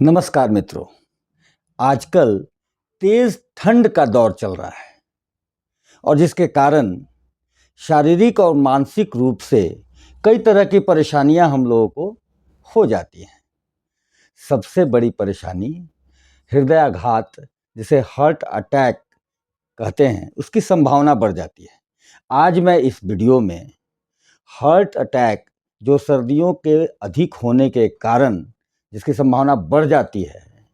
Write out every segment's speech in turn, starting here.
नमस्कार मित्रों। आजकल तेज ठंड का दौर चल रहा है और जिसके कारण शारीरिक और मानसिक रूप से कई तरह की परेशानियां हम लोगों को हो जाती हैं। सबसे बड़ी परेशानी हृदयाघात, जिसे हार्ट अटैक कहते हैं, उसकी संभावना बढ़ जाती है। आज मैं इस वीडियो में हार्ट अटैक जो सर्दियों के अधिक होने के कारण जिसकी संभावना बढ़ जाती है,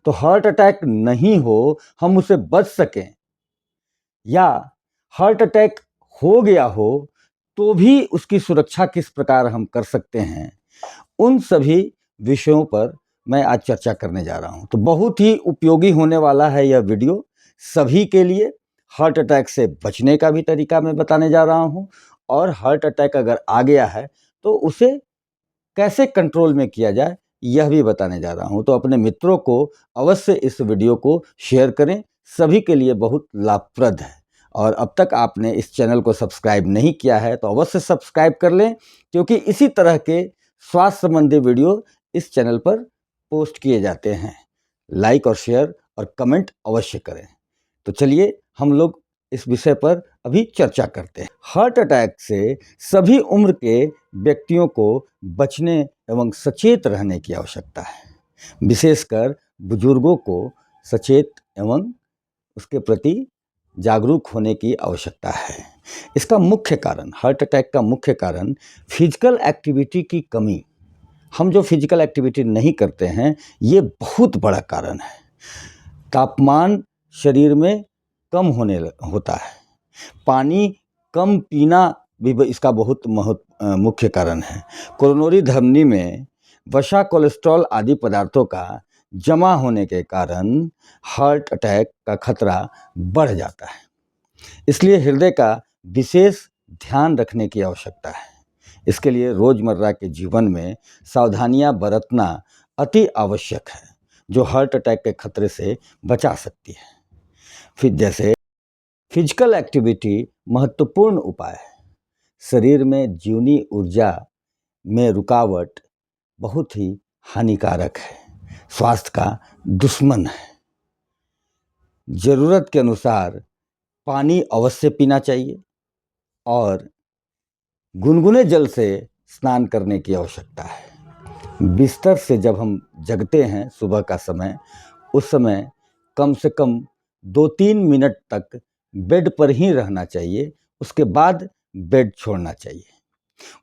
तो हार्ट अटैक नहीं हो, हम उससे बच सकें, या हार्ट अटैक हो गया हो तो भी उसकी सुरक्षा किस प्रकार हम कर सकते हैं, उन सभी विषयों पर मैं आज चर्चा करने जा रहा हूं। तो बहुत ही उपयोगी होने वाला है यह वीडियो सभी के लिए। हार्ट अटैक से बचने का भी तरीका मैं बताने जा रहा हूं, और हार्ट अटैक अगर आ गया है तो उसे कैसे कंट्रोल में किया जाए यह भी बताने जा रहा हूं। तो अपने मित्रों को अवश्य इस वीडियो को शेयर करें, सभी के लिए बहुत लाभप्रद है। और अब तक आपने इस चैनल को सब्सक्राइब नहीं किया है तो अवश्य सब्सक्राइब कर लें, क्योंकि इसी तरह के स्वास्थ्य संबंधी वीडियो इस चैनल पर पोस्ट किए जाते हैं। लाइक और शेयर और कमेंट अवश्य करें। तो चलिए हम लोग इस विषय पर अभी चर्चा करते हैं। हार्ट अटैक से सभी उम्र के व्यक्तियों को बचने एवं सचेत रहने की आवश्यकता है। विशेषकर बुजुर्गों को सचेत एवं उसके प्रति जागरूक होने की आवश्यकता है। इसका मुख्य कारण, हार्ट अटैक का मुख्य कारण फिजिकल एक्टिविटी की कमी। हम जो फिजिकल एक्टिविटी नहीं करते हैं, ये बहुत बड़ा कारण है। तापमान शरीर में कम होता है। पानी कम पीना भी इसका बहुत मुख्य कारण है। कोरोनरी धमनी में वसा, कोलेस्ट्रॉल आदि पदार्थों का जमा होने के कारण हार्ट अटैक का खतरा बढ़ जाता है। इसलिए हृदय का विशेष ध्यान रखने की आवश्यकता है। इसके लिए रोजमर्रा के जीवन में सावधानियां बरतना अति आवश्यक है, जो हार्ट अटैक के खतरे से बचा सकती है। फिर जैसे फिजिकल एक्टिविटी महत्वपूर्ण उपाय है। शरीर में जीवनी ऊर्जा में रुकावट बहुत ही हानिकारक है, स्वास्थ्य का दुश्मन है। जरूरत के अनुसार पानी अवश्य पीना चाहिए और गुनगुने जल से स्नान करने की आवश्यकता है। बिस्तर से जब हम जगते हैं सुबह का समय, उस समय कम से कम 2-3 मिनट तक बेड पर ही रहना चाहिए। उसके बाद बेड छोड़ना चाहिए।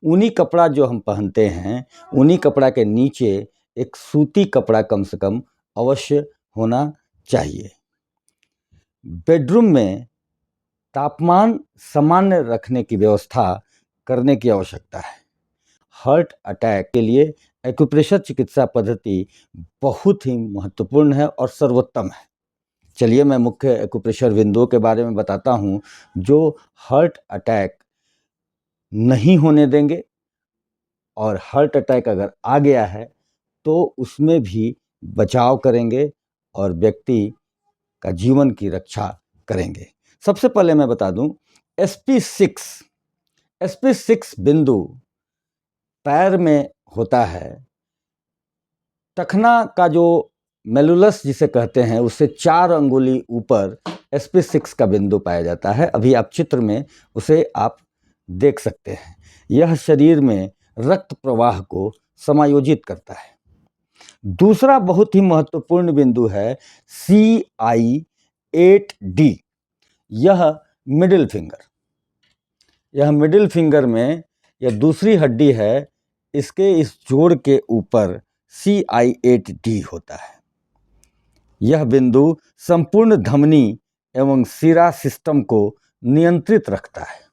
ऊनी कपड़ा जो हम पहनते हैं, ऊनी कपड़ा के नीचे एक सूती कपड़ा कम से कम अवश्य होना चाहिए। बेडरूम में तापमान सामान्य रखने की व्यवस्था करने की आवश्यकता है। हार्ट अटैक के लिए एक्यूप्रेशर चिकित्सा पद्धति बहुत ही महत्वपूर्ण है और सर्वोत्तम है। चलिए मैं मुख्य एक्यूप्रेशर बिंदुओं के बारे में बताता हूं, जो हार्ट अटैक नहीं होने देंगे, और हार्ट अटैक अगर आ गया है तो उसमें भी बचाव करेंगे और व्यक्ति का जीवन की रक्षा करेंगे। सबसे पहले मैं बता दूं, SP6 बिंदु पैर में होता है। टखना का जो मेलुलस जिसे कहते हैं, उससे 4 अंगुली ऊपर SP6 का बिंदु पाया जाता है। अभी आप चित्र में उसे आप देख सकते हैं। यह शरीर में रक्त प्रवाह को समायोजित करता है। दूसरा बहुत ही महत्वपूर्ण बिंदु है CI8D। यह मिडिल फिंगर में यह दूसरी हड्डी है, इसके इस जोड़ के ऊपर CI8D होता है। यह बिंदु संपूर्ण धमनी एवं शिरा सिस्टम को नियंत्रित रखता है।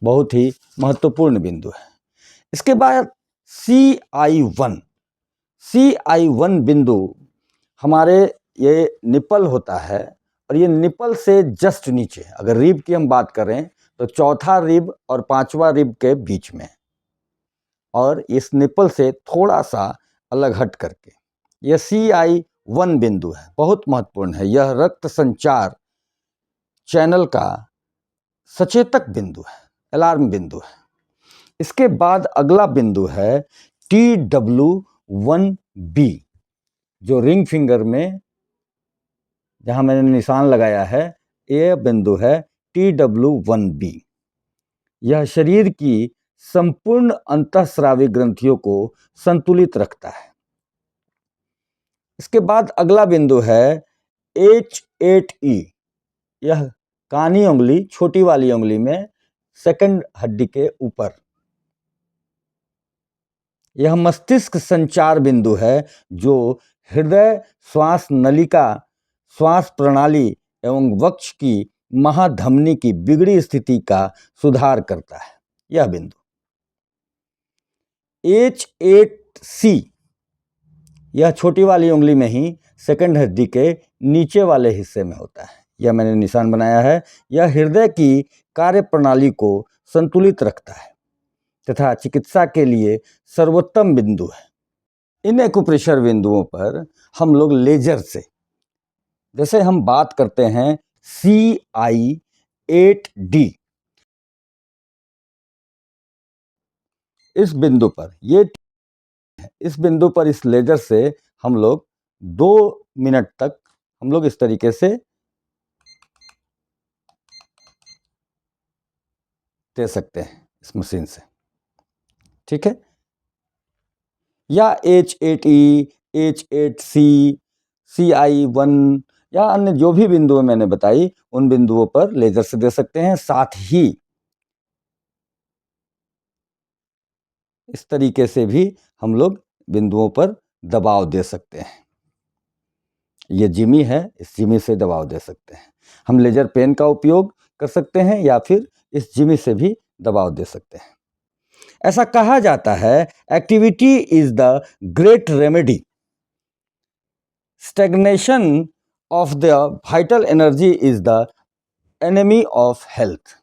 बहुत ही महत्वपूर्ण बिंदु है। इसके बाद CI1 बिंदु हमारे ये निपल होता है, और ये निपल से जस्ट नीचे, अगर रिब की हम बात करें तो चौथा रिब और 5वां रिब के बीच में, और इस निपल से थोड़ा सा अलग हट करके यह CI1 बिंदु है। बहुत महत्वपूर्ण है। यह रक्त संचार चैनल का सचेतक बिंदु है, अलार्म बिंदु है। इसके बाद अगला बिंदु है TW1B। जो रिंग फिंगर में जहां मैंने निशान लगाया है, यह बिंदु है TW1B। यह शरीर की संपूर्ण अंतःस्रावी ग्रंथियों को संतुलित रखता है। इसके बाद अगला बिंदु है H8E। यह कानी उंगली, छोटी वाली उंगली में सेकंड हड्डी के ऊपर। यह मस्तिष्क संचार बिंदु है जो हृदय, श्वास नलिका, श्वास प्रणाली एवं वक्ष की महाधमनी की बिगड़ी स्थिति का सुधार करता है। यह बिंदु H8C, यह छोटी वाली उंगली में ही सेकंड हड्डी के नीचे वाले हिस्से में होता है। यह मैंने निशान बनाया है। यह हृदय की कार्य प्रणाली को संतुलित रखता है तथा चिकित्सा के लिए सर्वोत्तम बिंदु है। इन एक्यूप्रेशर बिंदुओं पर हम लोग लेजर से, जैसे हम बात करते हैं CI8D, इस बिंदु पर, इस बिंदु पर इस लेजर से हम लोग 2 मिनट तक हम लोग इस तरीके से दे सकते हैं इस मशीन से, ठीक है। या H8E, H8C, CI1 या अन्य जो भी बिंदु मैंने बताई, उन बिंदुओं पर लेजर से दे सकते हैं। साथ ही इस तरीके से भी हम लोग बिंदुओं पर दबाव दे सकते हैं। ये जिमी है, इस जिमी से दबाव दे सकते हैं। हम लेजर पेन का उपयोग कर सकते हैं या फिर इस जिमी से भी दबाव दे सकते हैं। ऐसा कहा जाता है, activity is the great remedy, stagnation of the vital energy is the enemy of health.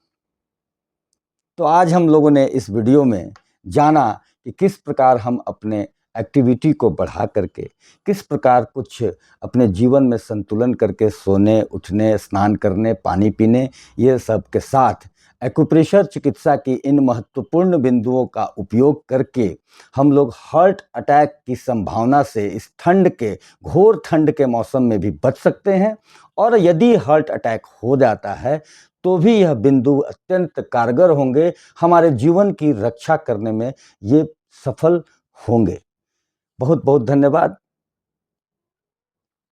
तो आज हम लोगों ने इस वीडियो में जाना कि किस प्रकार हम अपने एक्टिविटी को बढ़ा करके, किस प्रकार कुछ अपने जीवन में संतुलन करके सोने, उठने, स्नान करने, पानी पीने, ये सब के साथ एक्यूप्रेशर चिकित्सा की इन महत्वपूर्ण बिंदुओं का उपयोग करके हम लोग हार्ट अटैक की संभावना से इस ठंड के, घोर ठंड के मौसम में भी बच सकते हैं। और यदि हार्ट अटैक हो जाता है तो भी यह बिंदु अत्यंत कारगर होंगे, हमारे जीवन की रक्षा करने में ये सफल होंगे। बहुत बहुत धन्यवाद।